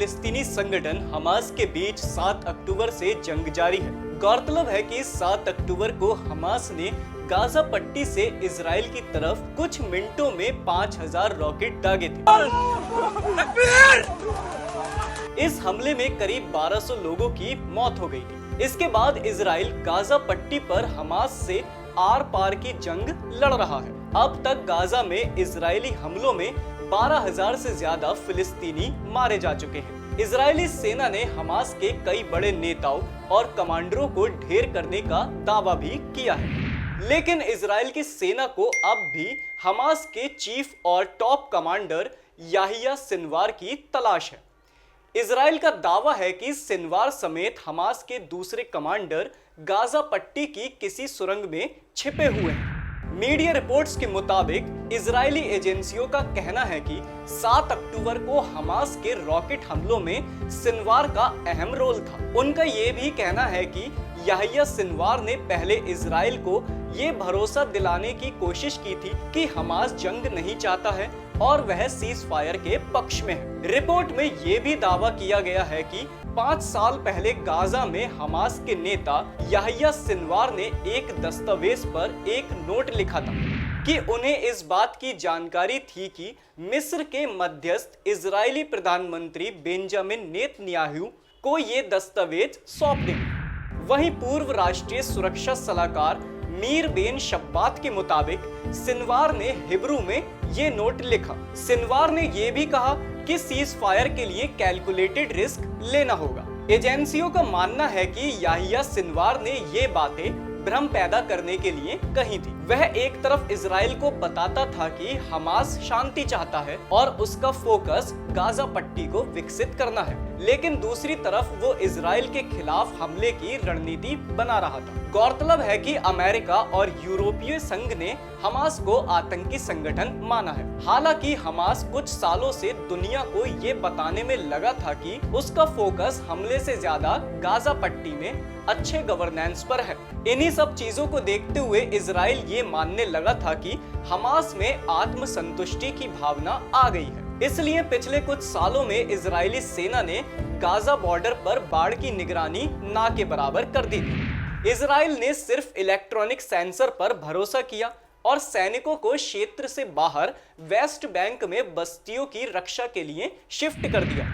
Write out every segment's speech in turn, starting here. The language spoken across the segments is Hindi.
फिलिस्तीनी संगठन हमास के बीच 7 अक्टूबर से जंग जारी है। गौरतलब है कि 7 अक्टूबर को हमास ने गाजा पट्टी से इजराइल की तरफ कुछ मिनटों में 5000 रॉकेट दागे थे। इस हमले में करीब 1200 लोगों की मौत हो गई थी। इसके बाद इजराइल गाजा पट्टी पर हमास से आर पार की जंग लड़ रहा है। अब तक गाजा में इजरायली हमलों में 12,000 से ज्यादा फिलिस्तीनी मारे जा चुके हैं। इजरायली सेना ने हमास के कई बड़े नेताओं और कमांडरों को ढेर करने का दावा भी किया है, लेकिन इजराइल की सेना को अब भी हमास के चीफ और टॉप कमांडर याहिया सिनवार की तलाश है। इजराइल का दावा है कि सिनवार समेत हमास के दूसरे कमांडर गाजा पट्टी की किसी सुरंग में छिपे हुए हैं। मीडिया रिपोर्ट्स के मुताबिक इजरायली एजेंसियों का कहना है कि 7 अक्टूबर को हमास के रॉकेट हमलों में सिनवार का अहम रोल था। उनका ये भी कहना है कि याहिया सिनवार ने पहले इजराइल को ये भरोसा दिलाने की कोशिश की थी कि हमास जंग नहीं चाहता है और वह सीज फायर के पक्ष में है। रिपोर्ट में ये भी दावा किया गया है कि 5 साल पहले गाजा में हमास के नेता याहिया सिनवार ने एक दस्तावेज पर एक नोट लिखा था कि उन्हें इस बात की जानकारी थी कि मिस्र के मध्यस्थ इजरायली प्रधानमंत्री बेंजामिन नेतन्याहू को ये दस्तावेज सौंप देंगे। वहीं पूर्व राष्ट्रीय सुरक्षा सलाहकार मीर बेन शब्बात के मुताबिक सिनवार ने हिब्रू में ये नोट लिखा। सिनवार ने ये भी कहा कि सीज फायर के लिए कैलकुलेटेड रिस्क लेना होगा। एजेंसियों का मानना है कि याहिया सिनवार ने ये बातें भ्रम पैदा करने के लिए कही थी। वह एक तरफ इजराइल को बताता था कि हमास शांति चाहता है और उसका फोकस गाजा पट्टी को विकसित करना है, लेकिन दूसरी तरफ वो इजराइल के खिलाफ हमले की रणनीति बना रहा था। गौरतलब है कि अमेरिका और यूरोपीय संघ ने हमास को आतंकी संगठन माना है। हालांकि हमास कुछ सालों से दुनिया को ये बताने में लगा था कि उसका फोकस हमले से ज्यादा गाजा पट्टी में अच्छे गवर्नेंस पर है। इन्हीं सब चीजों को देखते हुए इजराइल ये मानने लगा था कि हमास में आत्मसंतुष्टि की भावना आ गई है। इसलिए पिछले कुछ सालों में इजरायली सेना ने गाजा बॉर्डर पर बाढ़ की निगरानी ना के बराबर कर दी थी। इजराइल ने सिर्फ इलेक्ट्रॉनिक सेंसर पर भरोसा किया और सैनिकों को क्षेत्र से बाहर वेस्ट बैंक में बस्तियों की रक्षा के लिए शिफ्ट कर दिया।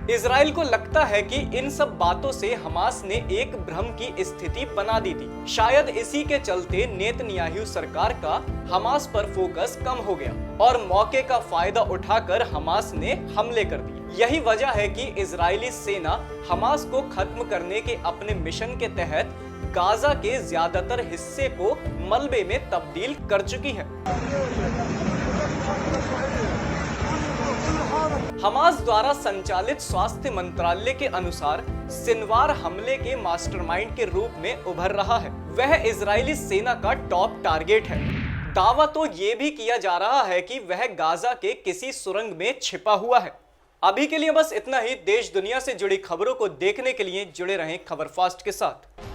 इजराइल को लगता है कि इन सब बातों से हमास ने एक भ्रम की स्थिति बना दी थी। शायद इसी के चलते नेतन्याहू सरकार का हमास पर फोकस कम हो गया और मौके का फायदा उठाकर हमास ने हमले कर दिए। यही वजह है कि इजरायली सेना हमास को खत्म करने के अपने मिशन के तहत गाजा के ज्यादातर हिस्से को मलबे में तब्दील कर चुकी है। हमास द्वारा संचालित स्वास्थ्य मंत्रालय के अनुसार सिनवार हमले के मास्टरमाइंड के रूप में उभर रहा है। वह इजरायली सेना का टॉप टारगेट है। दावा तो ये भी किया जा रहा है कि वह गाजा के किसी सुरंग में छिपा हुआ है। अभी के लिए बस इतना ही। देश दुनिया से जुड़ी खबरों को देखने के लिए जुड़े रहें खबर फास्ट के साथ।